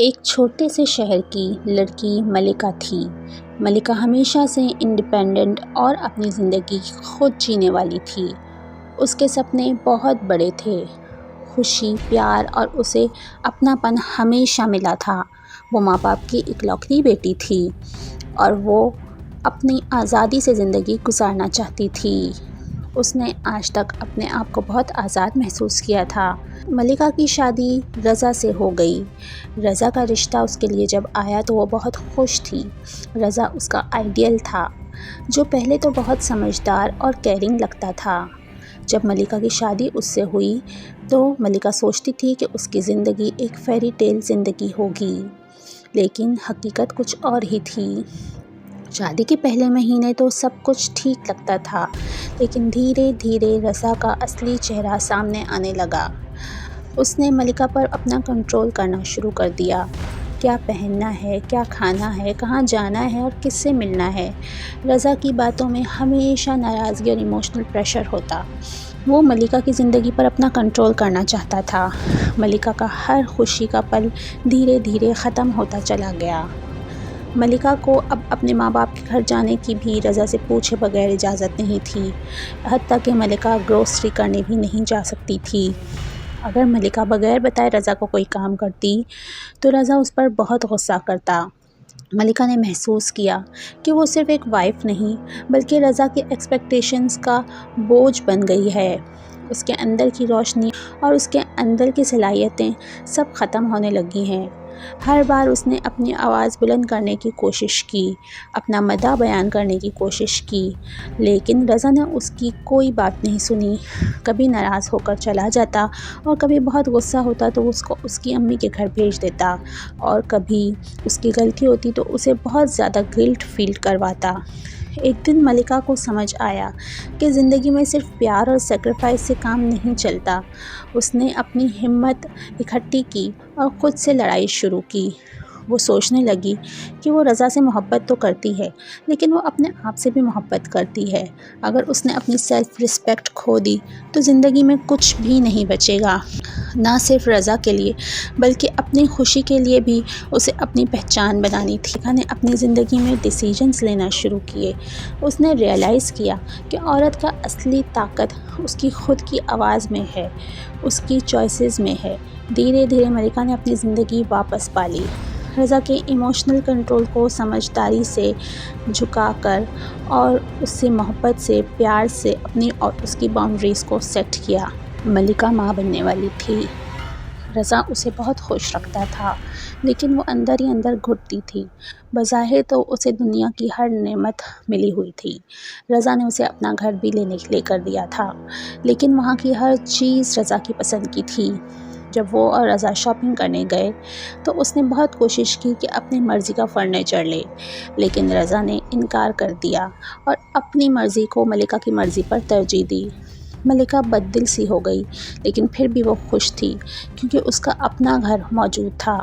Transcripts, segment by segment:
ایک چھوٹے سے شہر کی لڑکی ملکہ تھی۔ ملکہ ہمیشہ سے انڈیپینڈنٹ اور اپنی زندگی خود جینے والی تھی۔ اس کے سپنے بہت بڑے تھے۔ خوشی، پیار اور اسے اپناپن ہمیشہ ملا تھا۔ وہ ماں باپ کی اکلوتی بیٹی تھی اور وہ اپنی آزادی سے زندگی گزارنا چاہتی تھی۔ اس نے آج تک اپنے آپ کو بہت آزاد محسوس کیا تھا۔ ملکہ کی شادی رضا سے ہو گئی۔ رضا کا رشتہ اس کے لیے جب آیا تو وہ بہت خوش تھی۔ رضا اس کا آئیڈیل تھا، جو پہلے تو بہت سمجھدار اور کیئرنگ لگتا تھا۔ جب ملکہ کی شادی اس سے ہوئی تو ملکہ سوچتی تھی کہ اس کی زندگی ایک فیری ٹیل زندگی ہوگی، لیکن حقیقت کچھ اور ہی تھی۔ شادی کے پہلے مہینے تو سب کچھ ٹھیک لگتا تھا، لیکن دھیرے دھیرے رضا کا اصلی چہرہ سامنے آنے لگا۔ اس نے ملکہ پر اپنا کنٹرول کرنا شروع کر دیا۔ کیا پہننا ہے، کیا کھانا ہے، کہاں جانا ہے اور کس سے ملنا ہے۔ رضا کی باتوں میں ہمیشہ ناراضگی اور ایموشنل پریشر ہوتا۔ وہ ملکہ کی زندگی پر اپنا کنٹرول کرنا چاہتا تھا۔ ملکہ کا ہر خوشی کا پل دھیرے دھیرے ختم ہوتا چلا گیا۔ ملکہ کو اب اپنے ماں باپ کے گھر جانے کی بھی رضا سے پوچھے بغیر اجازت نہیں تھی۔ حتیٰ کہ ملکہ گروسری کرنے بھی نہیں جا سکتی تھی۔ اگر ملکہ بغیر بتائے رضا کو کوئی کام کرتی تو رضا اس پر بہت غصہ کرتا۔ ملکہ نے محسوس کیا کہ وہ صرف ایک وائف نہیں بلکہ رضا کی ایکسپیکٹیشنز کا بوجھ بن گئی ہے۔ اس کے اندر کی روشنی اور اس کے اندر کی صلاحیتیں سب ختم ہونے لگی ہیں۔ ہر بار اس نے اپنی آواز بلند کرنے کی کوشش کی، اپنا مدح بیان کرنے کی کوشش کی، لیکن رضا نے اس کی کوئی بات نہیں سنی۔ کبھی ناراض ہو کر چلا جاتا اور کبھی بہت غصہ ہوتا تو اس کو اس کی امی کے گھر بھیج دیتا، اور کبھی اس کی غلطی ہوتی تو اسے بہت زیادہ گلٹ فیل کرواتا۔ ایک دن ملکہ کو سمجھ آیا کہ زندگی میں صرف پیار اور سیکریفائس سے کام نہیں چلتا۔ اس نے اپنی ہمت اکٹھی کی اور خود سے لڑائی شروع کی۔ وہ سوچنے لگی کہ وہ رضا سے محبت تو کرتی ہے، لیکن وہ اپنے آپ سے بھی محبت کرتی ہے۔ اگر اس نے اپنی سیلف رسپیکٹ کھو دی تو زندگی میں کچھ بھی نہیں بچے گا۔ نہ صرف رضا کے لیے بلکہ اپنی خوشی کے لیے بھی اسے اپنی پہچان بنانی تھی۔ ملکہ نے اپنی زندگی میں ڈیسیژنز لینا شروع کیے۔ اس نے ریئلائز کیا کہ عورت کا اصلی طاقت اس کی خود کی آواز میں ہے، اس کی چوائسز میں ہے۔ دھیرے دھیرے ملکہ نے اپنی زندگی واپس پالی۔ رضا کے ایموشنل کنٹرول کو سمجھداری سے جھکا کر اور اس سے محبت سے، پیار سے اپنی اور اس کی باؤنڈریز کو سیٹ کیا۔ ملکہ ماں بننے والی تھی۔ رضا اسے بہت خوش رکھتا تھا، لیکن وہ اندر ہی اندر گھٹتی تھی۔ بظاہر تو اسے دنیا کی ہر نعمت ملی ہوئی تھی۔ رضا نے اسے اپنا گھر بھی لے کر دیا تھا، لیکن وہاں کی ہر چیز رضا کی پسند کی تھی۔ جب وہ اور رضا شاپنگ کرنے گئے تو اس نے بہت کوشش کی کہ اپنی مرضی کا فرنیچر لے، لیکن رضا نے انکار کر دیا اور اپنی مرضی کو ملکہ کی مرضی پر ترجیح دی۔ ملکہ بد دل سی ہو گئی، لیکن پھر بھی وہ خوش تھی کیونکہ اس کا اپنا گھر موجود تھا۔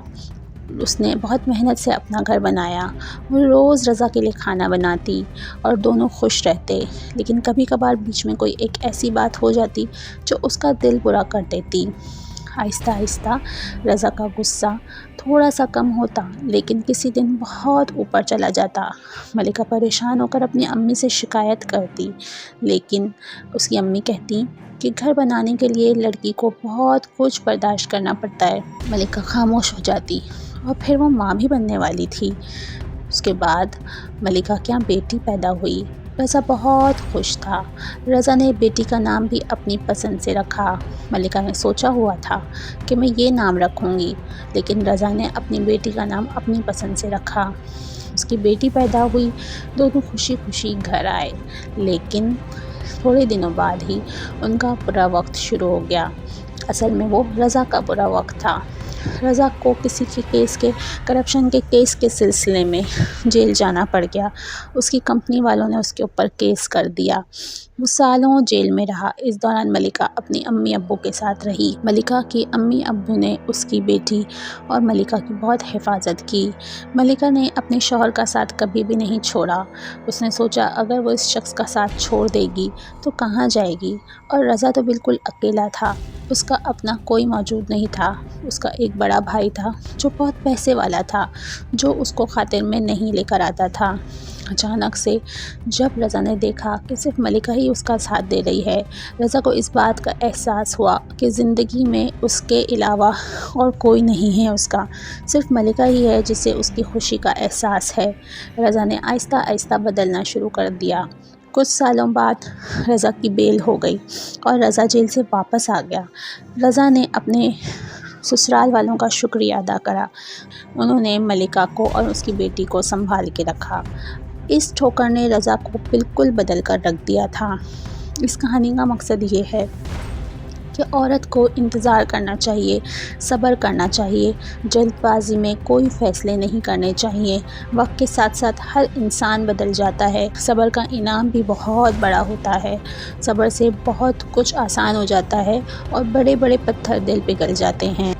اس نے بہت محنت سے اپنا گھر بنایا۔ وہ روز رضا کے لیے کھانا بناتی اور دونوں خوش رہتے، لیکن کبھی کبھار بیچ میں کوئی ایک ایسی بات ہو جاتی جو اس کا دل برا کر دیتی۔ آہستہ آہستہ رضا کا غصہ تھوڑا سا کم ہوتا، لیکن کسی دن بہت اوپر چلا جاتا۔ ملکہ پریشان ہو کر اپنی امی سے شکایت کرتی، لیکن اس کی امی کہتی کہ گھر بنانے کے لیے لڑکی کو بہت کچھ برداشت کرنا پڑتا ہے۔ ملکہ خاموش ہو جاتی، اور پھر وہ ماں بھی بننے والی تھی۔ اس کے بعد ملکہ کے یہاں بیٹی پیدا ہوئی۔ رضا بہت خوش تھا۔ رضا نے بیٹی کا نام بھی اپنی پسند سے رکھا۔ ملکہ نے سوچا ہوا تھا کہ میں یہ نام رکھوں گی، لیکن رضا نے اپنی بیٹی کا نام اپنی پسند سے رکھا۔ اس کی بیٹی پیدا ہوئی، دونوں خوشی خوشی گھر آئے، لیکن تھوڑے دنوں بعد ہی ان کا برا وقت شروع ہو گیا۔ اصل میں وہ رضا کا برا وقت تھا۔ رضا کو کسی کے کرپشن کے کیس کے سلسلے میں جیل جانا پڑ گیا۔ اس کی کمپنی والوں نے اس کے اوپر کیس کر دیا۔ وہ سالوں جیل میں رہا۔ اس دوران ملکہ اپنی امی ابو کے ساتھ رہی۔ ملکہ کی امی ابو نے اس کی بیٹی اور ملکہ کی بہت حفاظت کی۔ ملکہ نے اپنے شوہر کا ساتھ کبھی بھی نہیں چھوڑا۔ اس نے سوچا اگر وہ اس شخص کا ساتھ چھوڑ دے گی تو کہاں جائے گی، اور رضا تو بالکل اکیلا تھا۔ اس کا اپنا کوئی موجود نہیں تھا۔ اس کا ایک بڑا بھائی تھا جو بہت پیسے والا تھا، جو اس کو خاطر میں نہیں لے کر آتا تھا۔ اچانک سے جب رضا نے دیکھا کہ صرف ملکہ ہی اس کا ساتھ دے رہی ہے، رضا کو اس بات کا احساس ہوا کہ زندگی میں اس کے علاوہ اور کوئی نہیں ہے اس کا، صرف ملکہ ہی ہے جسے اس کی خوشی کا احساس ہے۔ رضا نے آہستہ آہستہ بدلنا شروع کر دیا۔ کچھ سالوں بعد رضا کی بیل ہو گئی اور رضا جیل سے واپس آ گیا۔ رضا نے اپنے سسرال والوں کا شکریہ ادا کرا۔ انہوں نے ملکہ کو اور اس کی بیٹی کو سنبھال کے رکھا۔ اس ٹھوکر نے رضا کو بالکل بدل کر رکھ دیا تھا۔ اس کہانی کا مقصد یہ ہے کہ عورت کو انتظار کرنا چاہیے، صبر کرنا چاہیے، جلد بازی میں کوئی فیصلے نہیں کرنے چاہیے۔ وقت کے ساتھ ساتھ ہر انسان بدل جاتا ہے۔ صبر کا انعام بھی بہت بڑا ہوتا ہے۔ صبر سے بہت کچھ آسان ہو جاتا ہے اور بڑے بڑے پتھر دل پگھل جاتے ہیں۔